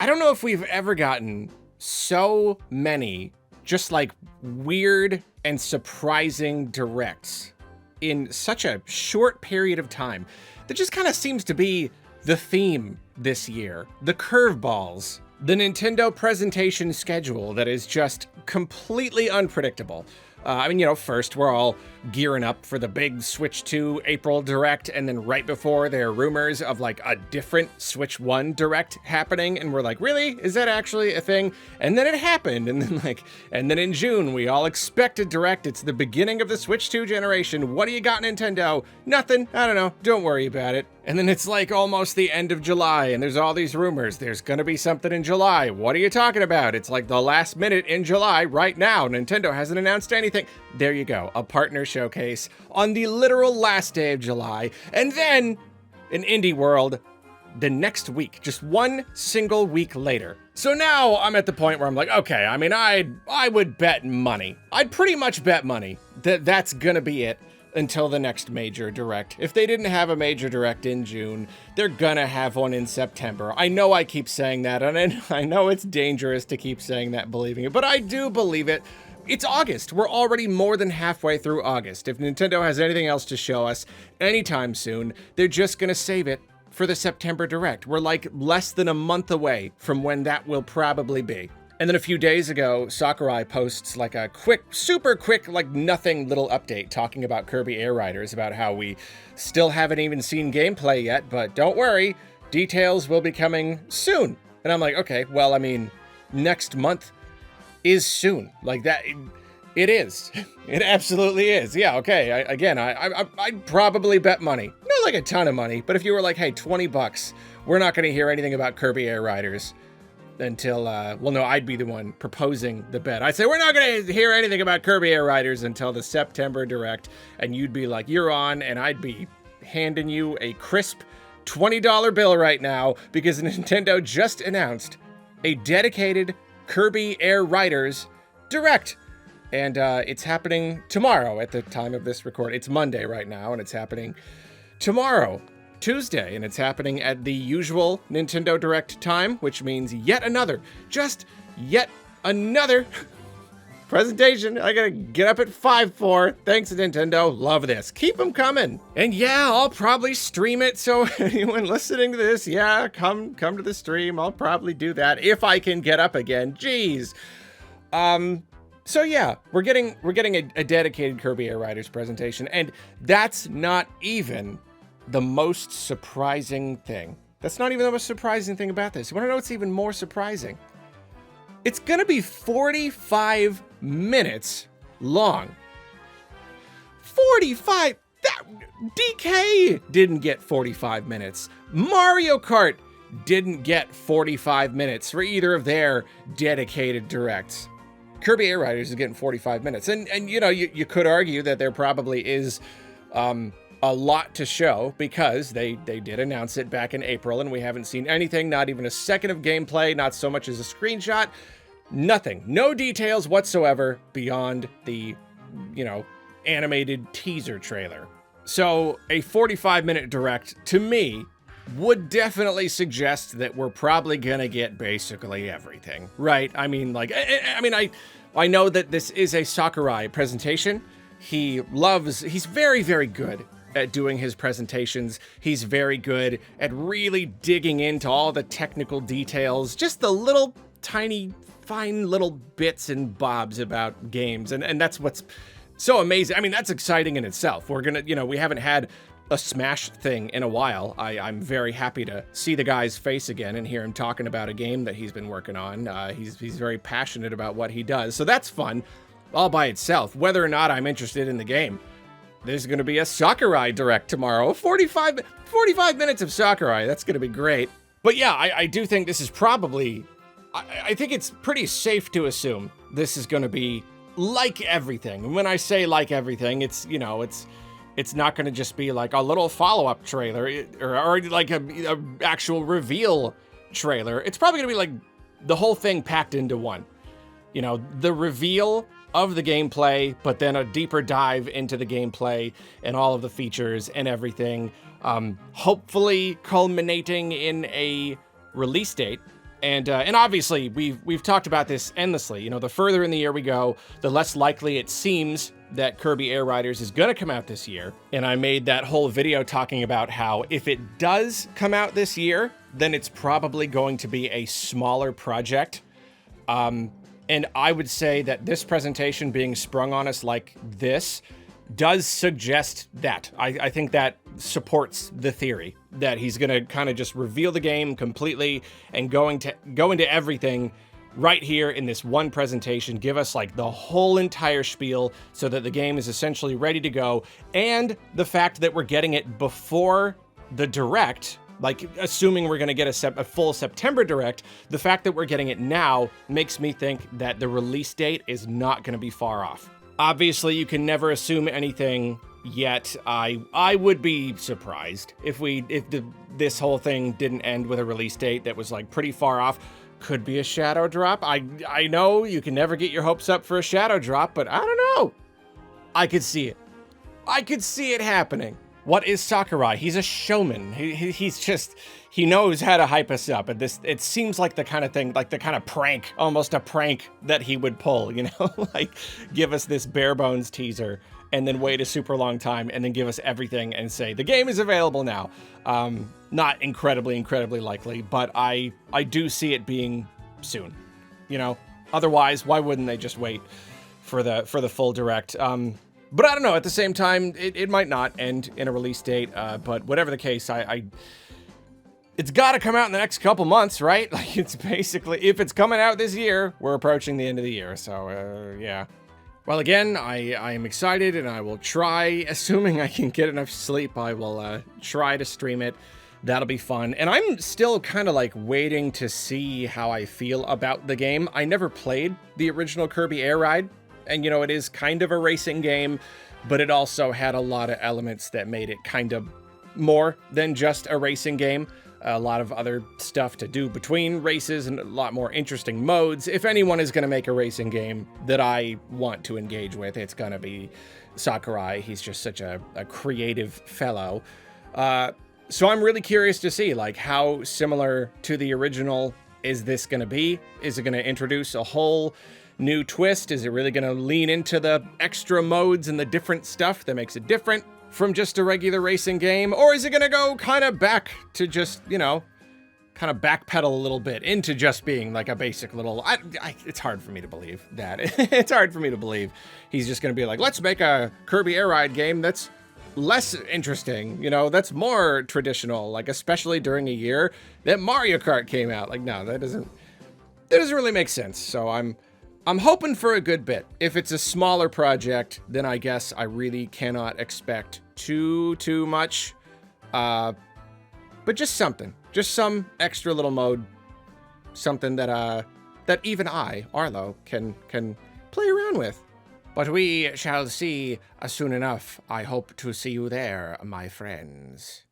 I don't know if we've ever gotten so many just like weird and surprising directs in such a short period of time. That just kind of seems to be the theme this year. The curveballs, the Nintendo presentation schedule that is just completely unpredictable. First we're all gearing up for the big Switch 2 April Direct, and then right before there are rumors of like a different Switch 1 Direct happening, and we're like, really? Is that actually a thing? And then it happened, and then in June we all expect a Direct. It's the beginning of the Switch 2 generation. What do you got, Nintendo? Nothing. I don't know. Don't worry about it. And then it's like almost the end of July, and there's all these rumors. There's gonna be something in July. What are you talking about? It's like the last minute in July right now. Nintendo hasn't announced anything. There you go, a partner showcase on the literal last day of July. And then in Indie World the next week, just one single week later. So now I'm at the point where I'm like, okay, I mean, I would bet money. I'd pretty much bet money that that's gonna be it until the next major direct. If they didn't have a major direct in June, they're gonna have one in September. I know I keep saying that, and I know it's dangerous to keep saying that, believing it, but I do believe it. It's August. We're already more than halfway through August. If Nintendo has anything else to show us anytime soon, they're just gonna save it for the September direct. We're like less than a month away from when that will probably be. And then a few days ago, Sakurai posts like a super quick, like nothing little update talking about Kirby Air Riders, about how we still haven't even seen gameplay yet, but don't worry, details will be coming soon. And I'm like, okay, well, I mean, next month is soon. Like that, it is. It absolutely is. Yeah, okay, I'd probably bet money. Not like a ton of money, but if you were like, hey, $20, we're not gonna hear anything about Kirby Air Riders until, I'd be the one proposing the bet. I'd say, we're not gonna hear anything about Kirby Air Riders until the September Direct, and you'd be like, you're on, and I'd be handing you a crisp $20 bill right now, because Nintendo just announced a dedicated Kirby Air Riders Direct. And it's happening tomorrow at the time of this record. It's Monday right now, and it's happening tomorrow, Tuesday, and it's happening at the usual Nintendo Direct time, which means yet another presentation I gotta get up at 5 for. Thanks, Nintendo. Love this. Keep them coming. And yeah, I'll probably stream it, so anyone listening to this, yeah, come to the stream. I'll probably do that if I can get up again. Jeez. So yeah, we're getting a dedicated Kirby Air Riders presentation, and that's not even the most surprising thing. That's not even the most surprising thing about this. You wanna know what's even more surprising? It's gonna be 45 minutes long. 45! DK didn't get 45 minutes. Mario Kart didn't get 45 minutes for either of their dedicated directs. Kirby Air Riders is getting 45 minutes. And you know, you could argue that there probably is a lot to show, because they did announce it back in April, and we haven't seen anything, not even a second of gameplay, not so much as a screenshot, nothing. No details whatsoever beyond the, animated teaser trailer. So a 45-minute direct, to me, would definitely suggest that we're probably gonna get basically everything, right? I know that this is a Sakurai presentation. He's very, very good at doing his presentations. He's very good at really digging into all the technical details, just the little tiny, fine little bits and bobs about games. And that's what's so amazing. I mean, that's exciting in itself. We're gonna, we haven't had a Smash thing in a while. I'm very happy to see the guy's face again and hear him talking about a game that he's been working on. He's very passionate about what he does. So that's fun all by itself. Whether or not I'm interested in the game, there's going to be a Sakurai Direct tomorrow. 45 minutes of Sakurai. That's going to be great. But yeah, I do think this is probably, I think it's pretty safe to assume this is going to be like everything. And when I say like everything, it's, it's not going to just be like a little follow-up trailer or like a actual reveal trailer. It's probably going to be like the whole thing packed into one. The reveal of the gameplay, but then a deeper dive into the gameplay and all of the features and everything, hopefully culminating in a release date. And obviously, we've talked about this endlessly. You know, the further in the year we go, the less likely it seems that Kirby Air Riders is going to come out this year. And I made that whole video talking about how if it does come out this year, then it's probably going to be a smaller project. And I would say that this presentation being sprung on us like this does suggest that. I think that supports the theory that he's going to kind of just reveal the game completely and go into everything right here in this one presentation, give us like the whole entire spiel so that the game is essentially ready to go. And the fact that we're getting it before the Direct, like assuming we're going to get a full September Direct, the fact that we're getting it now makes me think that the release date is not going to be far off. Obviously, you can never assume anything yet. I would be surprised if this whole thing didn't end with a release date that was like pretty far off. Could be a shadow drop. I know you can never get your hopes up for a shadow drop, but I don't know. I could see it. I could see it happening. What is Sakurai? He's a showman. He knows how to hype us up. And it seems like the kind of thing, like the kind of prank, almost a prank that he would pull, you know, like give us this bare bones teaser and then wait a super long time and then give us everything and say, the game is available now. Not incredibly likely, but I do see it being soon, you know, otherwise, why wouldn't they just wait for the full Direct? But I don't know, at the same time, it might not end in a release date, but whatever the case, it's gotta come out in the next couple months, right? Like, it's basically, if it's coming out this year, we're approaching the end of the year, so, yeah. Well, again, I am excited, and I will try, assuming I can get enough sleep, I will try to stream it. That'll be fun. And I'm still kind of like waiting to see how I feel about the game. I never played the original Kirby Air Ride. And, you know, it is kind of a racing game, but it also had a lot of elements that made it kind of more than just a racing game. A lot of other stuff to do between races and a lot more interesting modes. If anyone is going to make a racing game that I want to engage with, it's going to be Sakurai. He's just such a creative fellow. So I'm really curious to see, like, how similar to the original is this going to be? Is it going to introduce a whole new twist? Is it really going to lean into the extra modes and the different stuff that makes it different from just a regular racing game? Or is it going to go kind of back to just, you know, kind of backpedal a little bit into just being like a basic little... it's hard for me to believe that. It's hard for me to believe he's just going to be like, let's make a Kirby Air Ride game that's less interesting, you know, that's more traditional, like especially during a year that Mario Kart came out. Like, no, that doesn't really make sense. So I'm hoping for a good bit. If it's a smaller project, then I guess I really cannot expect too much. But just something, just some extra little mode, something that even I, Arlo, can play around with. But we shall see soon enough. I hope to see you there, my friends.